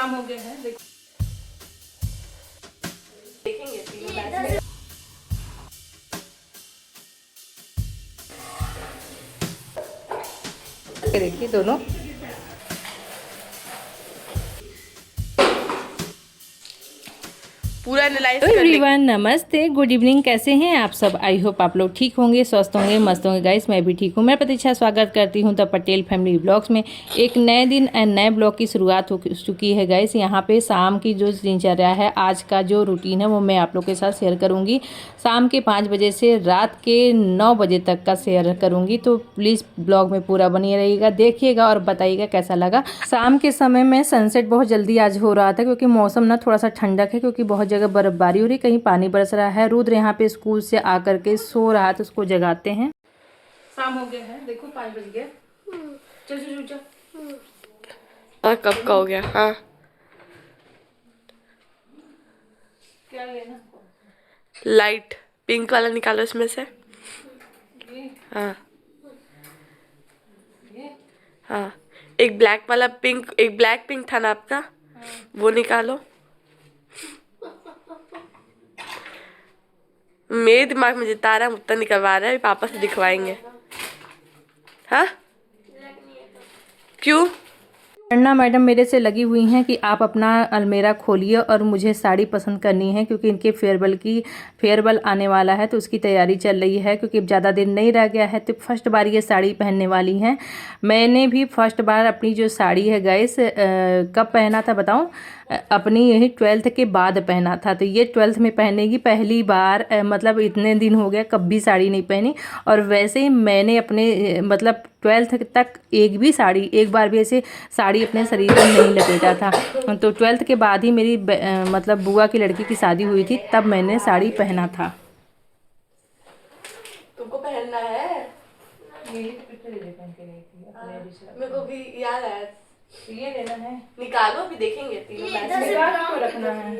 शाम हो गया है, देखेंगे तीनों मैच। देखिए दोनों पूरा एनालाइज कर एवरीवन, नमस्ते, गुड इवनिंग। कैसे हैं आप सब? आई होप आप लोग ठीक होंगे, स्वस्थ होंगे, मस्त होंगे। गाइस मैं भी ठीक हूँ। मैं प्रतीक्षा स्वागत करती हूँ द पटेल फैमिली ब्लॉग्स में। एक नए दिन एंड नए ब्लॉग की शुरुआत हो चुकी है गाइस। यहाँ पे शाम की जो दिनचर्या है, आज का जो रूटीन है वो मैं आप लोग के साथ शेयर करूँगी। शाम के 5 बजे से रात के 9 बजे तक का शेयर करूँगी, तो प्लीज़ ब्लॉग में पूरा बनिए रहिएगा, देखिएगा और बताइएगा कैसा लगा। शाम के समय में सनसेट बहुत जल्दी आज हो रहा था, क्योंकि मौसम ना थोड़ा सा ठंडक है, क्योंकि बहुत जगह बर्फबारी हो रही, कहीं पानी बरस रहा है। रुद्र यहाँ पे स्कूल से आकर के सो रहा था, उसको जगाते हैं। शाम हो गया है, देखो 5 बज गए। चल चल चल। कब का हो गया? हाँ, क्या लेना? लाइट पिंक वाला निकालो इसमें से। हाँ हाँ, एक ब्लैक वाला पिंक, एक ब्लैक पिंक था ना आपका, वो निकालो। मेरे दिमाग में जितना आ रहा है उतना निकलवा रहा है, पापा से दिखवाएंगे। हाँ, क्यों? अन्ना मैडम मेरे से लगी हुई हैं कि आप अपना अलमेरा खोलिए और मुझे साड़ी पसंद करनी है, क्योंकि इनके फेयरवेल आने वाला है, तो उसकी तैयारी चल रही है। क्योंकि ज़्यादा दिन नहीं रह गया है, तो फर्स्ट बार ये साड़ी पहनने वाली हैं। मैंने भी फर्स्ट बार अपनी जो साड़ी है गाइस, कब पहना था बताऊं? अपनी यही 12th के बाद पहना था। तो ये 12th में पहनने की पहली बार, मतलब इतने दिन हो गया कभी साड़ी नहीं पहनी। और वैसे ही मैंने अपने मतलब 12th तक एक बार भी ऐसे साड़ी अपने शरीर पर नहीं लपेटा था। तो 12th के बाद ही मेरी मतलब बुआ की लड़की की शादी हुई थी, तब मैंने साड़ी पहना था। तुमको पहनना है? मेरे को भी याद आया। ये लेना है, निकालो, अभी देखेंगे तीनों मैच में। क्यों रखना है?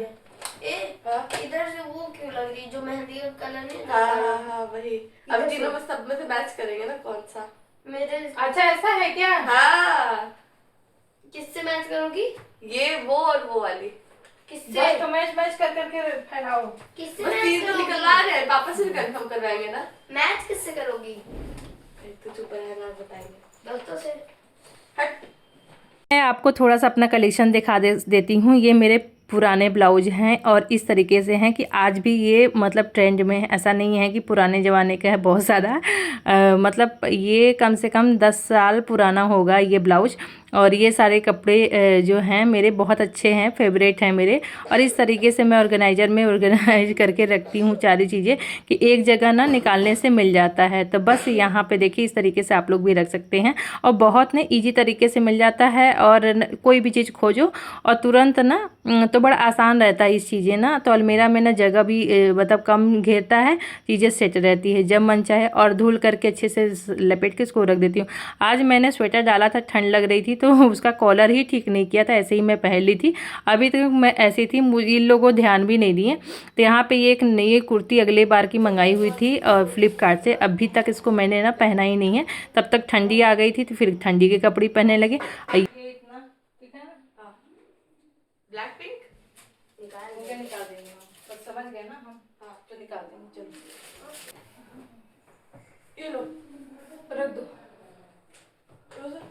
इधर से वो क्यों लग रही, जो मेहंदी का कलर नहीं? हाँ हाँ हाँ, वही। अभी तीनों में सब में से मैच करेंगे ना, कौन सा? मेरे अच्छा ऐसा है क्या? हाँ, किससे मैच करोगी? ये वो और वो वाली। किससे? बस तो मैच कर करके फैलाओ। किससे बस मैच तीन तो करोगी? निकलवा रहे हैं, पापा से भी कंफर्म करवाएंगे ना। मैच किससे करोगी? तो चुप रहना, बताएंगे। दोस्तों से। हट। मैं आपको थोड़ा सा अपना कलेक्शन दिखा देती हूँ। ये मेरे पुराने ब्लाउज हैं और इस तरीके से हैं कि आज भी ये मतलब ट्रेंड में है। ऐसा नहीं है कि पुराने ज़माने का है बहुत ज़्यादा, मतलब ये कम से कम 10 साल पुराना होगा ये ब्लाउज। और ये सारे कपड़े जो हैं मेरे बहुत अच्छे हैं, फेवरेट हैं मेरे। और इस तरीके से मैं ऑर्गेनाइज़र में ऑर्गेनाइज करके रखती हूँ सारी चीज़ें, कि एक जगह ना निकालने से मिल जाता है। तो बस यहाँ पे देखिए, इस तरीके से आप लोग भी रख सकते हैं, और बहुत ना ईजी तरीके से मिल जाता है। और कोई भी चीज़ खोजो और तुरंत ना, तो बड़ा आसान रहता है इस चीज़ें ना। तो अलमीरा में ना जगह भी मतलब कम घेरता है, चीज़ें सेट रहती है जब मन चाहे। और धुल करके अच्छे से लपेट के इसको रख देती हूँ। आज मैंने स्वेटर डाला था, ठंड लग रही थी, तो उसका कॉलर ही ठीक नहीं किया था, ऐसे ही मैं पहन ली थी। अभी तक मैं ऐसी थी, मुझे इन लोगों ध्यान भी नहीं दिए। तो यहाँ पे ये एक नई कुर्ती अगले बार की मंगाई हुई थी और फ्लिपकार्ट से, अभी तक इसको मैंने ना पहना ही नहीं है। तब तक ठंडी आ गई थी, तो फिर ठंडी के कपड़े पहनने लगे। ब्लैक पिंक निकाल देंगे हम, बस समझ गए ना हम। हाँ तो निकाल देंगे, चलो ये लो, रख दो। उधर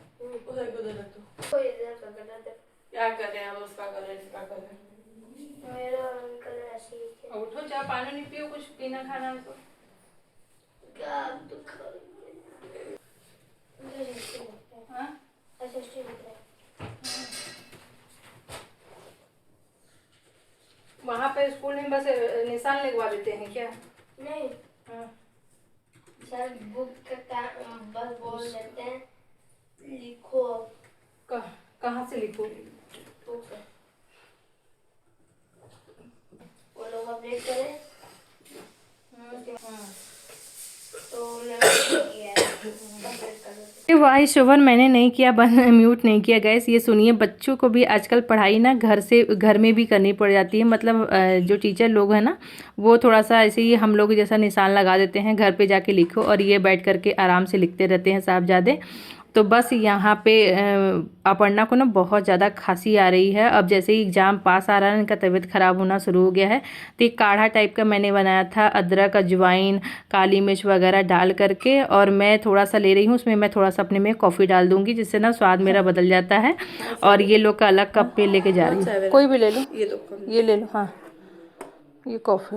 को रख दो। कोई इधर का कलर दे। क्या कर रहे हैं हम? उसका कलर, इसका कलर। मेरा कलर ऐसे ही है। उठो, चाय पानी नहीं पियो, कुछ पीना खाना है तो। क्या दुख? हाँ ऐसे स्टील दिख रहा है। वहाँ पे स्कूल में बस निशान लगवा देते हैं क्या? नहीं हाँ। सर, बुक का काम बस बोल देते हैं, लिखो। कहाँ से लिखो? बुक पे। वो लोग अपडेट करें। हाँ। तो मैंने किया है, अपडेट कर देते। वॉइस ओवर मैंने नहीं किया, म्यूट नहीं किया गैस। ये सुनिए, बच्चों को भी आजकल पढ़ाई ना घर में भी करनी पड़ जाती है। मतलब जो टीचर लोग हैं ना, वो थोड़ा सा ऐसे ही हम लोग जैसा निशान लगा देते हैं, घर पे जाके लिखो, और ये बैठ करके आराम से लिखते रहते हैं साहबजादे। तो बस यहाँ पे अपर्णा को ना बहुत ज़्यादा खांसी आ रही है। अब जैसे ही एग्ज़ाम पास आ रहा है, इनका तबीयत ख़राब होना शुरू हो गया है। तो एक काढ़ा टाइप का मैंने बनाया था, अदरक, अजवाइन, काली मिर्च वगैरह डाल करके, और मैं थोड़ा सा ले रही हूँ। उसमें मैं थोड़ा सा अपने में कॉफ़ी डाल दूँगी, जिससे ना स्वाद मेरा बदल जाता है। और ये लोग का अलग कप पे लेके जा रही हूँ। कोई भी ले लो, ये ले लो। हाँ, ये कॉफ़ी,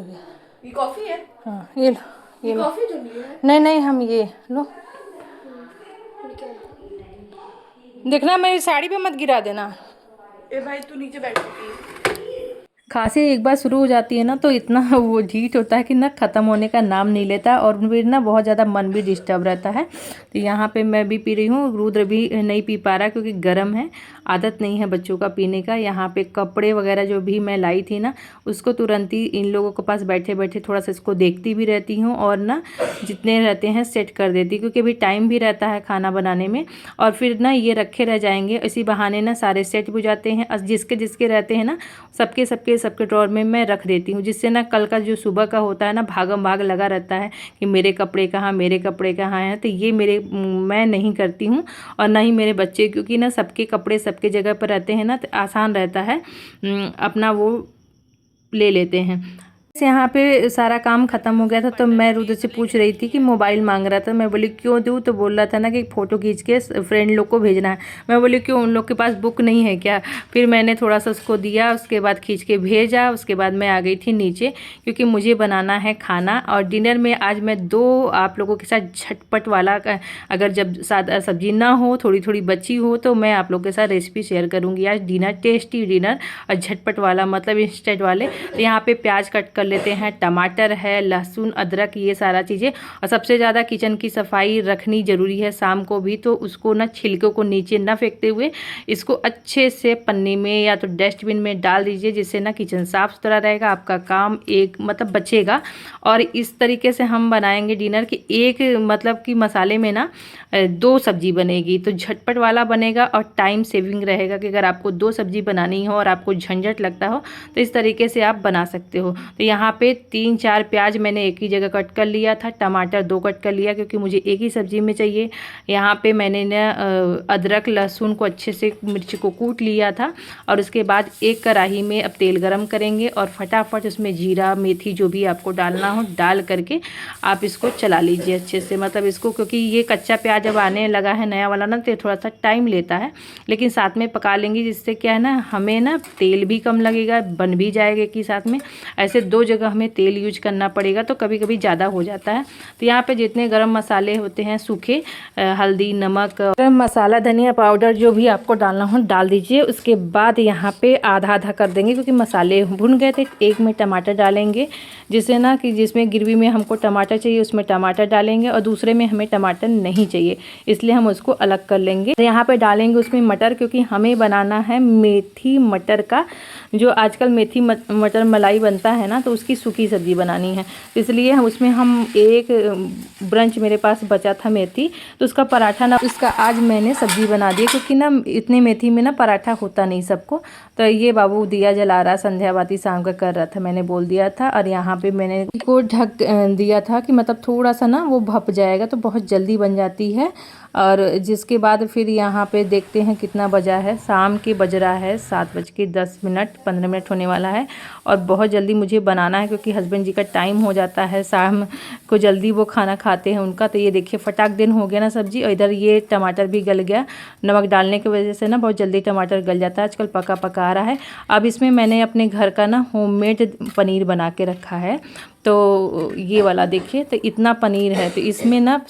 ये कॉफी है? हाँ ये लो, ये लो। कॉफी जो ली है? नहीं नहीं, हम ये लो। देखना मेरी साड़ी पे मत गिरा देना। ए भाई तू नीचे बैठ सकती है। खांसी एक बार शुरू हो जाती है ना, तो इतना वो हीट होता है कि ना ख़त्म होने का नाम नहीं लेता, और फिर ना बहुत ज़्यादा मन भी डिस्टर्ब रहता है। तो यहाँ पे मैं भी पी रही हूँ, रुद्र भी नहीं पी पा रहा क्योंकि गर्म है, आदत नहीं है बच्चों का पीने का। यहाँ पे कपड़े वगैरह जो भी मैं लाई थी ना, उसको तुरंत ही इन लोगों के पास बैठे बैठे थोड़ा सा इसको देखती भी रहती हूँ, और ना जितने रहते हैं सेट कर देती, क्योंकि अभी टाइम भी रहता है खाना बनाने में, और फिर ना ये रखे रह जाएंगे। इसी बहाने ना सारे सेट भी जाते हैं, जिसके जिसके रहते हैं ना सबके ड्रॉर में मैं रख देती हूँ, जिससे ना कल का जो सुबह का होता है ना, भागम भाग लगा रहता है कि मेरे कपड़े कहाँ हैं। तो ये मैं नहीं करती हूँ, और ना ही मेरे बच्चे, क्योंकि ना सबके कपड़े सबके जगह पर रहते हैं ना, तो आसान रहता है, अपना वो ले लेते हैं। यहाँ पे सारा काम ख़त्म हो गया था, तो मैं रुद्र से पूछ रही थी कि मोबाइल मांग रहा था। मैं बोली क्यों दूँ, तो बोल रहा था ना कि फ़ोटो खींच के फ्रेंड लोग को भेजना है। मैं बोली क्यों, उन लोग के पास बुक नहीं है क्या? फिर मैंने थोड़ा सा उसको दिया, उसके बाद खींच के भेजा। उसके बाद मैं आ गई थी नीचे, क्योंकि मुझे बनाना है खाना। और डिनर में आज मैं 2 आप लोगों के साथ झटपट वाला, अगर जब सादा सब्जी ना हो, थोड़ी थोड़ी बची हो, तो मैं आप लोगों के साथ रेसिपी शेयर करूँगी आज। डिनर टेस्टी डिनर और झटपट वाला, मतलब इंस्टेंट वाले। तो यहाँ पे प्याज कट कर लेते हैं, टमाटर है, लहसुन, अदरक, ये सारा चीज़ें। और सबसे ज़्यादा किचन की सफाई रखनी ज़रूरी है शाम को भी, तो उसको ना छिलकों को नीचे ना फेंकते हुए इसको अच्छे से पन्नी में या तो डस्टबिन में डाल दीजिए, जिससे ना किचन साफ़ सुथरा रहेगा, आपका काम एक मतलब बचेगा। और इस तरीके से हम बनाएंगे डिनर कि एक मतलब कि मसाले में ना 2 सब्जी बनेगी, तो झटपट वाला बनेगा और टाइम सेविंग रहेगा। कि अगर आपको 2 सब्जी बनानी हो और आपको झंझट लगता हो, तो इस तरीके से आप बना सकते हो। तो यहाँ पे 3-4 प्याज मैंने एक ही जगह कट कर लिया था, टमाटर 2 कट कर लिया, क्योंकि मुझे एक ही सब्जी में चाहिए। यहाँ पे मैंने ना अदरक लहसुन को अच्छे से, मिर्च को कूट लिया था। और उसके बाद एक कढ़ाई में अब तेल गरम करेंगे, और फटाफट उसमें जीरा मेथी जो भी आपको डालना हो डाल करके आप इसको चला लीजिए अच्छे से। मतलब इसको, क्योंकि ये कच्चा प्याज जब आने लगा है नया वाला ना, तो थोड़ा सा टाइम लेता है, लेकिन साथ में पका लेंगे, जिससे क्या है ना, हमें ना तेल भी कम लगेगा, बन भी जाएगा कि साथ में। ऐसे 2 जगह हमें तेल यूज करना पड़ेगा, तो कभी कभी ज़्यादा हो जाता है। तो यहाँ पे जितने गरम मसाले होते हैं सूखे, हल्दी, नमक, गरम मसाला, धनिया पाउडर, जो भी आपको डालना हो डाल दीजिए। उसके बाद यहाँ पे आधा आधा कर देंगे, क्योंकि मसाले भुन गए थे। एक में टमाटर डालेंगे, जिससे ना कि जिसमें ग्रेवी में हमको टमाटर चाहिए उसमें टमाटर डालेंगे, और दूसरे में हमें टमाटर नहीं चाहिए, इसलिए हम उसको अलग कर लेंगे। यहाँ पे डालेंगे उसमें मटर, क्योंकि हमें बनाना है मेथी मटर का, जो आजकल मेथी मटर मलाई बनता है ना, तो उसकी सूखी सब्ज़ी बनानी है। तो इसलिए हम एक ब्रंच मेरे पास बचा था मेथी, तो उसका पराठा ना, उसका आज मैंने सब्ज़ी बना दी, क्योंकि ना इतने मेथी में ना पराठा होता नहीं सबको। तो ये बाबू दिया जला रहा, संध्या बाती शाम का कर रहा था, मैंने बोल दिया था। और यहाँ पे मैंने इसको ढक दिया था कि मतलब थोड़ा सा ना वो भप जाएगा, तो बहुत जल्दी बन जाती है। और जिसके बाद फिर यहाँ पे देखते हैं कितना बजा है, शाम के बज रहा है 7:10, 15 मिनट होने वाला है। और बहुत जल्दी मुझे बनाना है, क्योंकि हस्बैंड जी का टाइम हो जाता है, शाम को जल्दी वो खाना खाते हैं उनका। तो ये देखिए फटाक दिन हो गया ना सब्जी, और इधर ये टमाटर भी गल गया। नमक डालने की वजह से ना बहुत जल्दी टमाटर गल जाता है, आजकल पका पका आ रहा है। अब इसमें मैंने अपने घर का ना होममेड पनीर बना के रखा है, तो ये वाला देखिए, तो इतना पनीर है। तो इसमें ना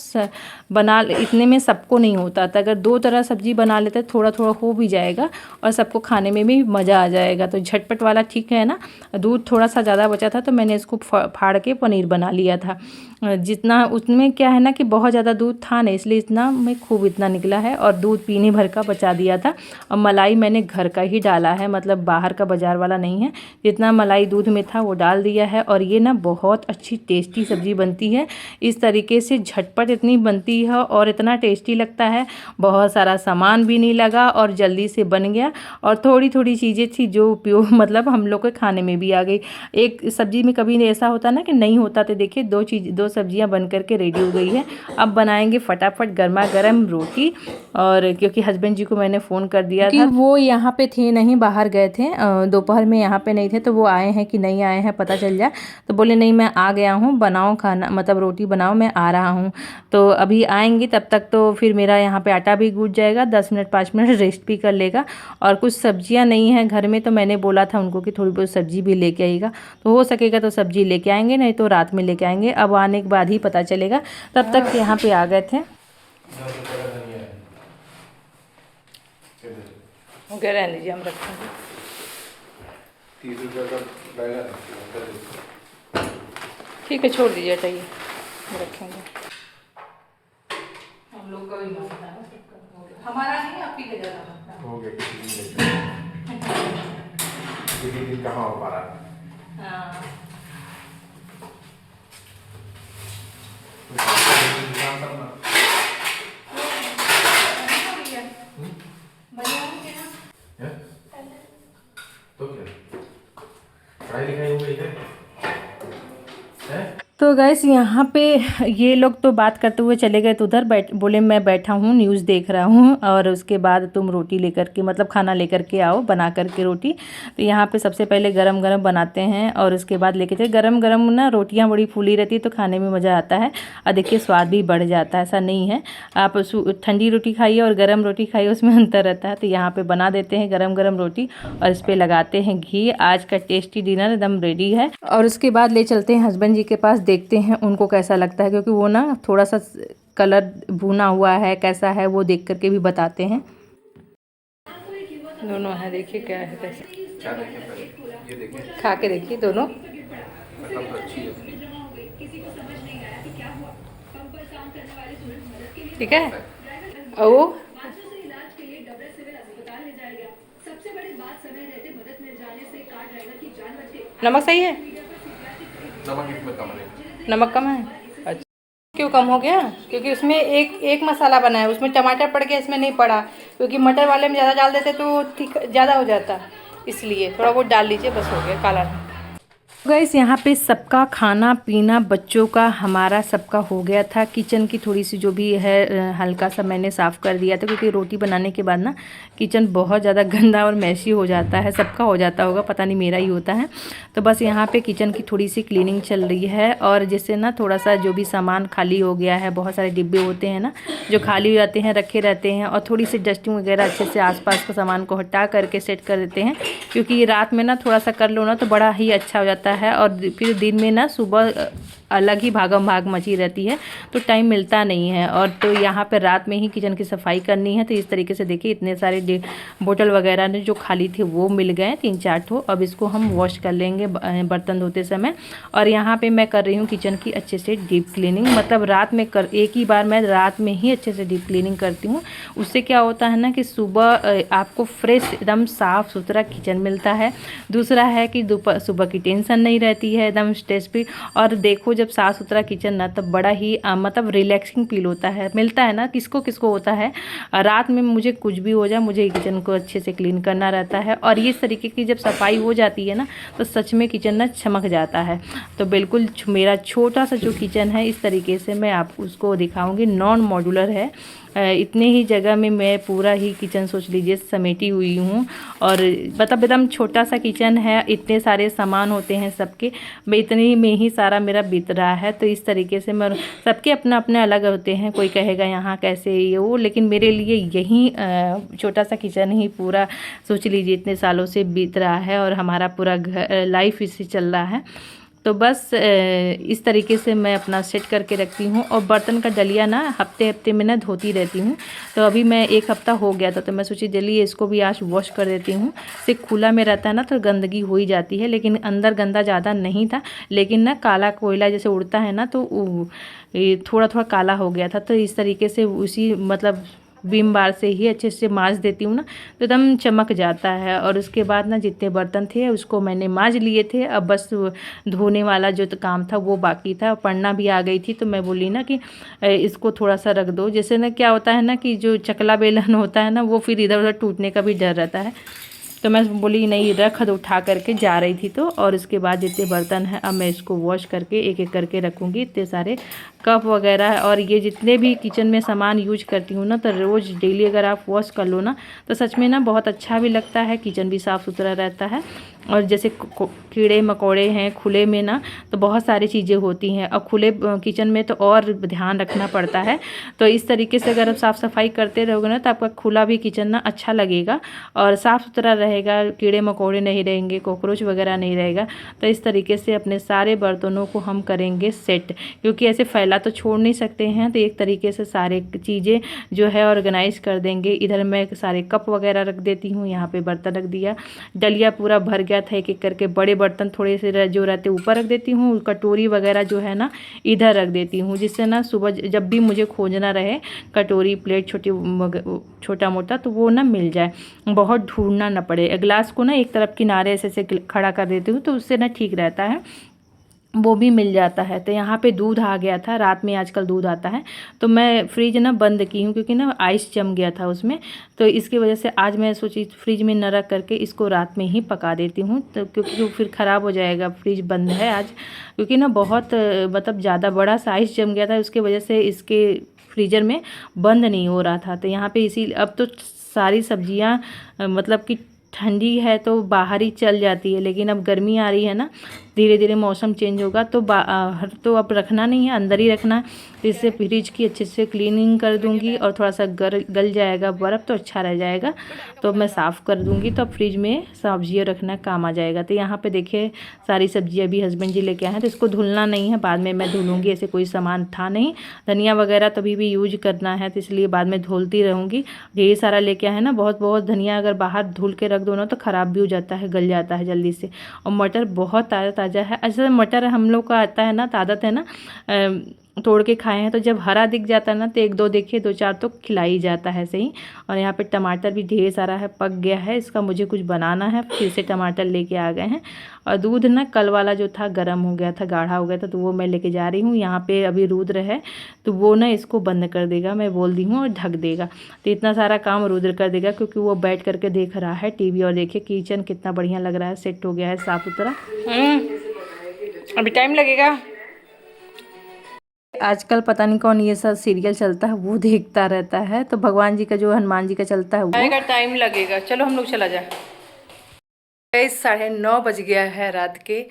इतने में सबको नहीं होता था, अगर 2 तरह सब्जी बना लेते थोड़ा थोड़ा हो भी जाएगा, और सबको खाने में भी मज़ा आ जाएगा। तो झटपट वाला ठीक है ना। दूध थोड़ा सा ज़्यादा बचा था, तो मैंने इसको फाड़ के पनीर बना लिया था। जितना उसमें क्या है ना कि बहुत ज़्यादा दूध था नहीं, इसलिए इतना में खूब इतना निकला है। और दूध पीने भर का बचा दिया था। और मलाई मैंने घर का ही डाला है, मतलब बाहर का बाज़ार वाला नहीं है। जितना मलाई दूध में था वो डाल दिया है। और ये ना बहुत अच्छी टेस्टी सब्ज़ी बनती है। इस तरीके से झटपट इतनी बनती है और इतना टेस्टी लगता है, बहुत सारा सामान भी नहीं लगा और जल्दी से बन गया और थोड़ी थोड़ी चीज़ें थी जो उपयोग मतलब हम लोग के खाने में भी आ गई। एक सब्ज़ी में कभी ऐसा होता ना कि नहीं होता, तो देखिए दो सब्जियां बन करके रेडी हो गई है। अब बनाएंगे फटाफट गर्मा गर्म रोटी। और क्योंकि हस्बैंड जी को मैंने फ़ोन कर दिया था, वो यहाँ पे थे नहीं, बाहर गए थे, दोपहर में यहाँ पे नहीं थे, तो वो आए हैं कि नहीं आए हैं पता चल जाए। तो बोले नहीं मैं आ गया हूँ, बनाओ खाना, मतलब रोटी बनाओ, मैं आ रहा हूँ। तो अभी आएंगे, तब तक तो फिर मेरा यहाँ पे आटा भी गूंज जाएगा, 10 मिनट 5 मिनट रेस्ट भी कर लेगा। और कुछ सब्जियाँ नहीं हैं घर में, तो मैंने बोला था उनको कि थोड़ी बहुत सब्जी भी लेके आइएगा, तो हो सकेगा तो सब्जी लेके आएंगे, नहीं तो रात में लेके आएंगे। अब आने के बाद ही पता चलेगा। तब तक यहाँ पे आ गए थे। ओके रहने लीजिए, हम रखेंगे। 30 रुपये का बैगा ठीक है, छोड़ दीजिए, हटाइए, रखेंगे। हम लोग का भी मानता है, हमारा नहीं, आपकी जगह का हो गया। किसी दिन कहाँ हो पा रहा है। हाँ। तो क्या पढ़ाई लिखाई हो गई है? तो गैस यहाँ पे ये लोग तो बात करते हुए चले गए, तो उधर बोले मैं बैठा हूँ न्यूज़ देख रहा हूँ, और उसके बाद तुम रोटी लेकर के मतलब खाना लेकर के आओ, बना करके रोटी। तो यहाँ पे सबसे पहले गरम गरम बनाते हैं और उसके बाद लेके चले। गरम गरम ना रोटियाँ बड़ी फूली रहती है तो खाने में मज़ा आता है, और देखिए स्वाद भी बढ़ जाता है। ऐसा नहीं है, आप ठंडी रोटी खाइए और गर्म रोटी खाइए, उसमें अंतर रहता है। तो यहाँ पर बना देते हैं गरम गरम रोटी और इस पर लगाते हैं घी। आज का टेस्टी डिनर एकदम रेडी है। और उसके बाद ले चलते हैं हस्बैंड जी के पास, देखते हैं उनको कैसा लगता है, क्योंकि वो ना थोड़ा सा कलर भुना हुआ है, कैसा है वो देख करके भी बताते हैं। दोनों है, देखिए क्या है, कैसा क्या देखें पहले, ये देखें, खा के देखिए दोनों। मतलब तो अच्छी है। ठीक है। ओ नमक सही है, नमक इसमें कम है। नमक कम है। अच्छा, क्यों कम हो गया? क्योंकि उसमें एक मसाला बना है, उसमें टमाटर पड़ गया, इसमें नहीं पड़ा, क्योंकि मटर वाले में ज़्यादा डाल देते तो ठीक ज़्यादा हो जाता, इसलिए थोड़ा बहुत डाल लीजिए, बस हो गया काला। गाइस यहाँ पे सबका खाना पीना, बच्चों का, हमारा सबका हो गया था। किचन की थोड़ी सी जो भी है हल्का सा मैंने साफ़ कर दिया था, क्योंकि रोटी बनाने के बाद ना किचन बहुत ज़्यादा गंदा और मैसी हो जाता है। सबका हो जाता होगा, पता नहीं मेरा ही होता है। तो बस यहाँ पे किचन की थोड़ी सी क्लीनिंग चल रही है, और जिससे ना थोड़ा सा जो भी सामान खाली हो गया है, बहुत सारे डिब्बे होते हैं ना जो खाली हो जाते हैं, रखे रहते हैं, और थोड़ी सी डस्टिंग वगैरह अच्छे से आसपास का सामान को हटा करके सेट कर देते हैं, क्योंकि रात में ना थोड़ा सा कर लो ना तो बड़ा ही अच्छा हो जाता है। और फिर दिन में ना सुबह अलग ही भागम भाग मची रहती है, तो टाइम मिलता नहीं है। और तो यहाँ पर रात में ही किचन की सफाई करनी है। तो इस तरीके से देखिए इतने सारे बोतल वगैरह ने जो खाली थे वो मिल गए 3-4 ठो। अब इसको हम वॉश कर लेंगे बर्तन धोते समय। और यहाँ पे मैं कर रही हूँ किचन की अच्छे से डीप क्लीनिंग, मतलब रात में एक ही बार मैं रात में ही अच्छे से डीप क्लीनिंग करती हूँ। उससे क्या होता है ना कि सुबह आपको फ्रेश एकदम साफ़ सुथरा किचन मिलता है। दूसरा है कि सुबह की टेंशन नहीं रहती है, एकदम स्ट्रेस फ्री। और देखो जब साफ़ सुथरा किचन ना, तब बड़ा ही मतलब रिलैक्सिंग फील होता है, मिलता है ना। किसको किसको होता है, रात में मुझे कुछ भी हो जाए, मुझे किचन को अच्छे से क्लीन करना रहता है। और इस तरीके की जब सफाई हो जाती है ना, तो सच में किचन ना चमक जाता है। तो बिल्कुल मेरा छोटा सा जो किचन है, इस तरीके से मैं आपको उसको दिखाऊंगी। नॉन मॉड्यूलर है, इतने ही जगह में मैं पूरा ही किचन सोच लीजिए समेटी हुई हूँ। और मतलब एकदम छोटा सा किचन है, इतने सारे सामान होते हैं सबके, मैं इतने में ही सारा मेरा बीत रहा है। तो इस तरीके से मैं, सबके अपना अपने अलग होते हैं, कोई कहेगा यहाँ कैसे ये वो, लेकिन मेरे लिए यही छोटा सा किचन ही पूरा सोच लीजिए इतने सालों से बीत रहा है, और हमारा पूरा घर लाइफ इससे चल रहा है। तो बस इस तरीके से मैं अपना सेट करके रखती हूँ। और बर्तन का डलिया ना हफ्ते हफ्ते में ना धोती रहती हूँ। तो अभी मैं 1 हफ्ता हो गया था, तो मैं सोची चलिए इसको भी आज वॉश कर देती हूँ। से खुला में रहता है ना तो गंदगी हो ही जाती है, लेकिन अंदर गंदा ज़्यादा नहीं था, लेकिन ना काला कोयला जैसे उड़ता है ना, तो थोड़ा थोड़ा काला हो गया था। तो इस तरीके से उसी मतलब विम बार से ही अच्छे से मांज देती हूँ ना तो एकदम चमक जाता है। और उसके बाद ना जितने बर्तन थे उसको मैंने मांज लिए थे, अब बस धोने वाला जो काम था वो बाकी था। पढ़ना भी आ गई थी तो मैं बोली ना कि इसको थोड़ा सा रख दो। जैसे ना क्या होता है ना कि जो चकला बेलन होता है ना वो फिर इधर उधर टूटने का भी डर रहता है, तो मैं बोली नहीं रख दो, उठा करके जा रही थी तो। और उसके बाद जितने बर्तन हैं अब मैं इसको वॉश करके एक एक करके रखूँगी। इतने सारे कप वगैरह और ये जितने भी किचन में सामान यूज करती हूँ ना तो रोज़ डेली अगर आप वॉश कर लो ना तो सच में ना बहुत अच्छा भी लगता है, किचन भी साफ़ सुथरा रहता है। और जैसे कीड़े मकोड़े हैं खुले में ना तो बहुत सारी चीज़ें होती हैं, और खुले किचन में तो और ध्यान रखना पड़ता है। तो इस तरीके से अगर आप साफ़ सफाई करते रहोगे ना तो आपका खुला भी किचन ना अच्छा लगेगा और साफ़ सुथरा रहेगा, कीड़े मकोड़े नहीं रहेंगे, कॉकरोच वगैरह नहीं रहेगा। तो इस तरीके से अपने सारे बर्तनों को हम करेंगे सेट, क्योंकि ऐसे फैला तो छोड़ नहीं सकते हैं। तो एक तरीके से सारे चीज़ें जो है ऑर्गेनाइज कर देंगे। इधर मैं सारे कप वगैरह रख देती हूँ, यहाँ पे बर्तन रख दिया, डलिया पूरा भर गया था एक एक करके। बड़े बर्तन थोड़े से जो रहते ऊपर रख देती हूँ, कटोरी वगैरह जो है ना इधर रख देती हूँ, जिससे ना सुबह जब भी मुझे खोजना रहे कटोरी प्लेट छोटा मोटा तो वो ना मिल जाए, बहुत ढूंढना न पड़े। ग्लास को ना एक तरफ किनारे ऐसे खड़ा कर देती हूँ तो उससे ना ठीक रहता है, वो भी मिल जाता है। तो यहाँ पे दूध आ गया था, रात में आजकल दूध आता है तो मैं फ्रिज ना बंद की हूँ क्योंकि ना आइस जम गया था उसमें। तो इसकी वजह से आज मैं सोची फ्रिज में न रख करके इसको रात में ही पका देती हूँ, तो क्योंकि फिर ख़राब हो जाएगा। फ्रिज बंद है आज क्योंकि ना बहुत मतलब ज़्यादा बड़ा सा आइस जम गया था, उसकी वजह से इसके फ्रीज़र में बंद नहीं हो रहा था। तो यहाँ पे इसी अब तो सारी सब्जियाँ मतलब कि ठंडी है तो बाहर ही चल जाती है, लेकिन अब गर्मी आ रही है ना, धीरे धीरे मौसम चेंज होगा तो बाहर तो अब रखना नहीं है, अंदर ही रखना है। तो इससे फ्रिज की अच्छे से क्लीनिंग कर दूंगी और थोड़ा सा गल जाएगा बर्फ़ तो अच्छा रह जाएगा, तो मैं साफ़ कर दूंगी तो अब फ्रिज में सब्जियाँ रखना काम आ जाएगा। तो यहाँ पे देखिए सारी सब्जियाँ भी हस्बैंड जी लेके आए हैं, तो इसको धुलना नहीं है, बाद में मैं धुलूँगी। ऐसे कोई सामान था नहीं, धनिया वगैरह तभी भी यूज करना है तो इसलिए बाद में धुलती रहूँगी। ढेर सारा लेके आए हैं ना, बहुत बहुत धनिया अगर बाहर धुल के रख दो ना तो ख़राब भी हो जाता है, गल जाता है जल्दी से। और मटर बहुत ताज़ा है। अच्छा मटर हम लोग का आता है ना, आदत है ना तोड़ के खाए हैं, तो जब हरा दिख जाता है ना तो एक दो देखिए दो चार तो खिला ही जाता है सही। और यहाँ पे टमाटर भी ढेर सारा है, पक गया है, इसका मुझे कुछ बनाना है, फिर से टमाटर लेके आ गए हैं। और दूध ना कल वाला जो था गर्म हो गया था, गाढ़ा हो गया था, तो वो मैं लेके जा रही हूँ। यहाँ पे अभी रुद्र है तो वो ना इसको बंद कर देगा, मैं बोल दी हूँ, और ढक देगा। तो इतना सारा काम रुद्र कर देगा क्योंकि वो बैठ करके देख रहा है टीवी। और देखिए किचन कितना बढ़िया लग रहा है, सेट हो गया है साफ़ सुथरा। अभी टाइम लगेगा। आजकल पता नहीं कौन ये सब सीरियल चलता है वो देखता रहता है, तो भगवान जी का जो हनुमान जी का चलता है वो आएगा, टाइम लगेगा। चलो हम लोग चला जाए। 9:30 बज गया है रात के।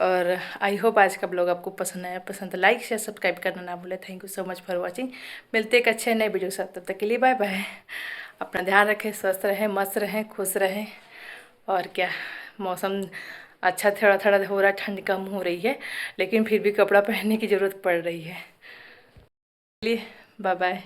और आई होप आज का ब्लॉग आपको पसंद आया, पसंद लाइक शेयर सब्सक्राइब करना ना भूले। Thank you so much for watching. मिलते एक अच्छे नए वीडियो के साथ, तब तक के लिए बाय बाय। अपना ध्यान रखें, स्वस्थ रहें, मस्त रहें, खुश रहें। और क्या, मौसम अच्छा थोड़ा थोड़ा हो रहा है, ठंड कम हो रही है लेकिन फिर भी कपड़ा पहनने की ज़रूरत पड़ रही है। चलिए बाय बाय।